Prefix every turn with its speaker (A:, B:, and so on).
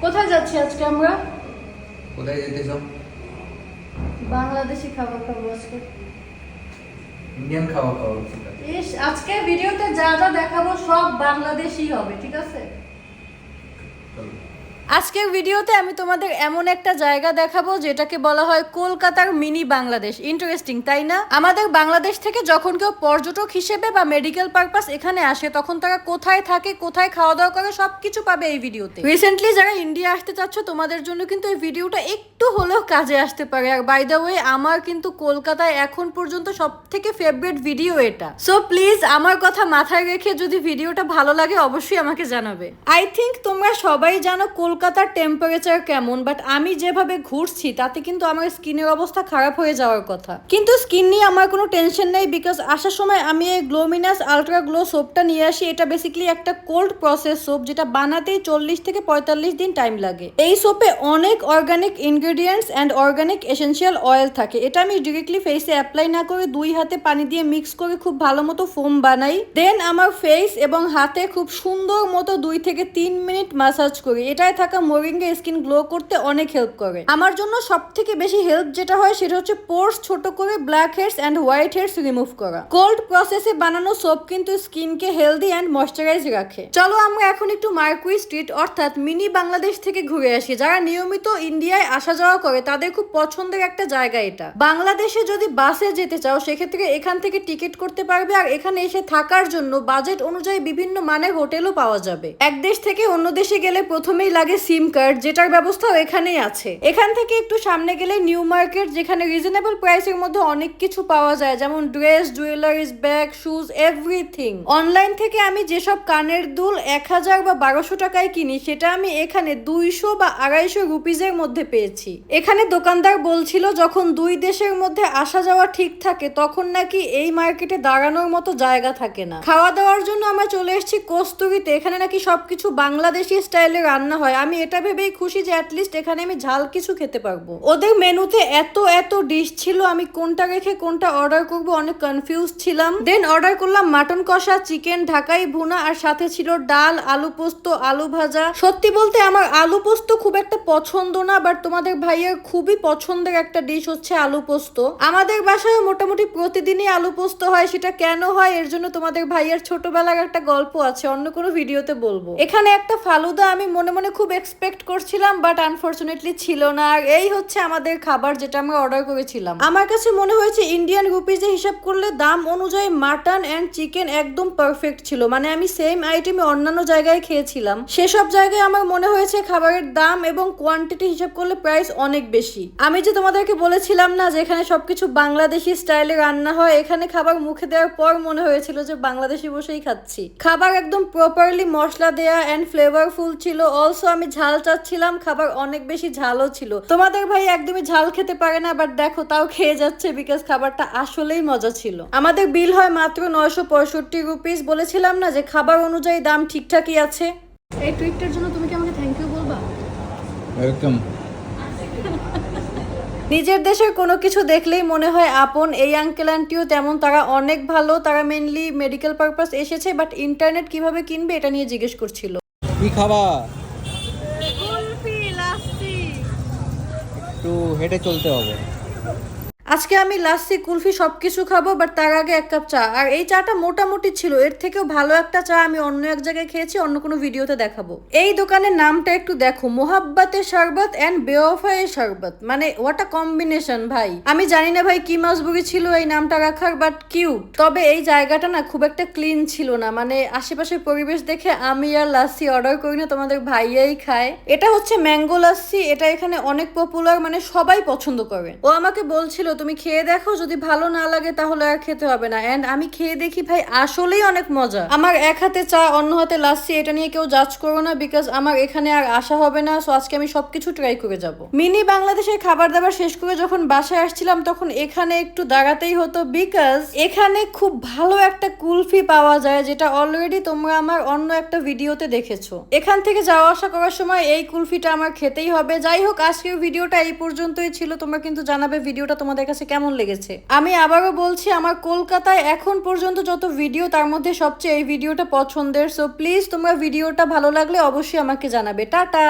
A: কোথায় যাচ্ছি আজকে আমরা?
B: কোথায় যেতেছ?
A: বাংলাদেশি খাবার খাবো আজকে।
B: ইন্ডিয়ান খাওয়া খাওয়া উচিত।
A: ইস, আজকে ভিডিওতে যা যা দেখাবো সব বাংলাদেশি হবে, ঠিক আছে? আজকের ভিডিওতে আমি তোমাদের এমন একটা জায়গা দেখাবো যেটাকে বলা হয় কলকাতার মিনি বাংলাদেশ। ইন্টারেস্টিং, তাই না? আমাদের বাংলাদেশ থেকে যখন কেউ পর্যটক হিসেবে বা মেডিকেল পারপাস এখানে আসে, তখন তারা কোথায় থাকে, কোথায় খাওয়া দাওয়া করে, সবকিছু পাবে এই ভিডিওতে। রিসেন্টলি যারা ইন্ডিয়া আসতে চাচ্ছ, তোমাদের জন্য কিন্তু এই ভিডিওটা একটু হলেও কাজে আসতে পারে। আর বাই দ্য ওয়ে, আমার কিন্তু কলকাতায় এখন পর্যন্ত সব থেকে ফেভারিট ভিডিও এটা। সো প্লিজ আমার কথা মাথায় রেখে যদি ভিডিওটা ভালো লাগে অবশ্যই আমাকে জানাবে। আই থিঙ্ক তোমরা সবাই জানো কলকাতার টেম্পারেচার কেমন, বাট আমি যেভাবে ঘুরছি তাতে কিন্তু আমার স্কিনের অবস্থা খারাপ হয়ে যাওয়ার কথা। কিন্তু স্কিন নিয়ে আমার কোনো টেনশন নেই, বিকজ আসার সময় আমি এই গ্লোমিনাস আলট্রা গ্লো সোপটা নিয়ে আসি। এটা বেসিক্যালি একটা কোল্ড প্রসেস সোপ, যেটা বানাতেই 40 থেকে 45 দিন টাইম লাগে। এই সোপে অনেক organic ingredients and organic essential oil থাকে। এটা আমি ডিরেক্টলি ফেসে অ্যাপ্লাই না করে 2 হাতে পানি দিয়ে মিক্স করে খুব ভালো মতো ফোম বানাই। দেন আমার ফেস এবং হাতে খুব সুন্দর মতো 2 থেকে 3 মিনিট ম্যাসাজ করি। এটাই থাকা মোরিঙ্গা স্কিন গ্লো করতে অনেক হেল্প করে। আমার জন্য সব থেকে বেশি হেল্প যেটা হয় সেটা হচ্ছে পোর্স ছোট করে black heads and white heads remove করা। কোল্ড প্রসেসে বানানো সোপ কিন্তু স্কিনকে হেলদি এন্ড ময়শ্চারাইজ রাখে। চলো আমরা এখন একটু মার্কুই স্ট্রিট অর্থাৎ মিনি বাংলাদেশ থেকে ঘুরে আসি। যারা নিয়মিত ইন্ডিয়ায় আসা যাওয়া করে তাদের খুব পছন্দের একটা জায়গা এটা। বাংলাদেশে যদি বাসে যেতে চাও সেক্ষেত্রে এখান থেকে টিকিট করতে পারবে, আর এখানে এসে থাকার জন্য বাজেট অনুযায়ী বিভিন্ন মানের হোটেলও পাওয়া যাবে। এক দেশ থেকে অন্য দেশে গেলে প্রথমেই লাগে সিম কার্ড, যেটার ব্যবস্থাও এখানেই আছে। এখান থেকে একটু সামনে গেলে নিউ মার্কেট, যেখানে রিজনেবল প্রাইসের মধ্যে অনেক কিছু পাওয়া যায়, যেমন dress, jewelleries, bag, shoes, everything. Online থেকে আমি যেসব কানের দুল 1000 বা 1200 টাকায় কিনি, সেটা আমি এখানে 200 বা 250 রুপিজের মধ্যে পেয়েছি। এখানে দোকানদার বলছিল যখন 2 দেশের মধ্যে আসা যাওয়া ঠিক থাকে তখন নাকি এই মার্কেটে দাঁড়ানোর মতো জায়গা থাকে না। খাওয়া দাওয়ার জন্য আমরা চলে এসেছি কস্তুরীতে। এখানে নাকি সবকিছু বাংলাদেশি স্টাইলে রান্না হয়। আমি এটা ভেবেই খুশি যে অ্যাটলিস্ট এখানে আমি ঝাল কিছু খেতে পারবো। ওদের মেনুতে এত ডিশ ছিল, আমি কোনটা রেখে কোনটা অর্ডার করব অনেক কনফিউজ ছিলাম। দেন অর্ডার করলাম মাটন কষা, চিকেন ঢাকাই ভুনা, আর সাথে ছিল ডাল, আলু পোস্ত, আলু ভাজা। সত্যি বলতে আমার আলু পোস্ত খুব একটা পছন্দ না, বাট তোমাদের ভাইয়ের খুবই পছন্দের একটা ডিশ হচ্ছে আলু পোস্ত। আমাদের বাসায় মোটামুটি প্রতিদিনই আলু পোস্ত হয়। সেটা কেন হয় এর জন্য তোমাদের ভাইয়ের ছোটবেলার একটা গল্প আছে, অন্য কোনো ভিডিওতে বলবো। এখানে একটা ফালুদা আমি মনে মনে খুব এক্সপেক্ট করছিলাম, বাট আনফরচুনেটলি ছিল না। আর এই হচ্ছে আমাদের খাবার যেটা আমরা অর্ডার করেছিলাম। আমার কাছে মনে হয়েছে ইন্ডিয়ান রুপিজে হিসাব করলে দাম অনুযায়ী মাটন এন্ড চিকেন একদম পারফেক্ট ছিল। মানে আমি সেম আইটেমে অন্যান্য জায়গায় খেয়েছিলাম, সেসব জায়গায় আমার মনে হয়েছে খাবারের দাম এবং কোয়ান্টিটি হিসাব করলে প্রাইস অনেক বেশি। আমি যে তোমাদেরকে বলেছিলাম না যে এখানে সবকিছু বাংলাদেশি স্টাইলে রান্না হয়, এখানে খাবার মুখে দেওয়ার পর মনে হয়েছিল যে বাংলাদেশি বসেই খাচ্ছি। খাবার একদম প্রপারলি মশলা দেয়া এন্ড ফ্লেভারফুল ছিল। অলসো আমি ঝাল চাচ্ছিলাম, খাবার অনেক বেশি ঝালও ছিল। তোমাদের ভাই একদমই ঝাল খেতে পারে না, বাট দেখো তাও খেয়ে যাচ্ছে, বিকজ খাবারটা আসলেই মজা ছিল। আমাদের বিল হয় মাত্র 965 রুপিস। বলেছিলাম না যে খাবার অনুযায়ী দাম ঠিকঠাকই আছে। এই টুইটটার জন্য তুমি কি আমাকে থ্যাংক ইউ বলবা?
B: ওয়েলকাম।
A: নিজের দেশের কোনো কিছু দেখলেই মনে হয় আপন। এই আঙ্কেল আন্টিও তেমন, তারা অনেক ভালো। তারা মেইনলি মেডিকেল পারপাস এসেছে, বাট ইন্টারনেট কিভাবে কিনবে এটা নিয়ে জিজ্ঞেস করছিল।
B: কি খাবা?
A: কুলফি, লাস্সি।
B: একটু হেঁটে চলতে হবে।
A: আজকে আমি লাস্সি, কুলফি সবকিছু খাবো, বাট তার আগে 1 কাপ চা। আর এই চাটা মোটামুটি ছিল, এর থেকেও ভালো একটা চা আমি অন্য এক জায়গায় খেয়েছি, অন্য কোনো ভিডিওতে দেখাবো। এই দোকানের নামটা একটু দেখো, মোহাব্বতের শরবত এন্ড বেওয়াফায়ের শরবত। মানে হোয়াট আ কম্বিনেশন ভাই। আমি জানি না ভাই কি মজবুরি ছিল এই নামটা রাখার, বাট কিউট। তবে এই জায়গাটা না খুব একটা ক্লিন ছিল না। মানে আশেপাশের পরিবেশ দেখে আমি আর লাস্সি অর্ডার করি না, তোমাদের ভাইয়াই খায়। এটা হচ্ছে ম্যাঙ্গো লাস্সি। এটা এখানে অনেক পপুলার, মানে সবাই পছন্দ করে। ও আমাকে বলছিল তুমি খেয়ে দেখো, যদি ভালো না লাগে তাহলে আর খেতে হবে না। এন্ড আমি খেয়ে দেখি ভাই, আসলেই অনেক মজা। আমার এক হাতে চা, অন্য হাতে লাস্সি, এটা নিয়ে কেউ জাজ করো না, বিকজ আমার এখানে আর আসা হবে না। সো আজকে আমি সবকিছু ট্রাই করে যাব। মিনি বাংলাদেশের খাবার দাবার শেষ করে যখন বাসায় আসছিলাম তখন এখানে একটু দাঁড়াতেই হতো, বিকজ এখানে খুব ভালো একটা কুলফি পাওয়া যায়, যেটা অলরেডি তোমরা আমার অন্য একটা ভিডিওতে দেখেছো। এখান থেকে যাওয়া আসা করার সময় এই কুলফিটা আমার খেতেই হবে। যাই হোক, আজকের ভিডিওটা এই পর্যন্তই ছিল। তোমরা কিন্তু জানাবে ভিডিওটা তোমাদের কাছে কেমন লেগেছে। আমি আবারও বলছি, আমার কলকাতায় এখন পর্যন্ত যত ভিডিও তার মধ্যে সবচেয়ে এই ভিডিওটা পছন্দের। সো প্লিজ তোমরা ভিডিওটা ভালো লাগলে অবশ্যই আমাকে জানাবে। টাটা।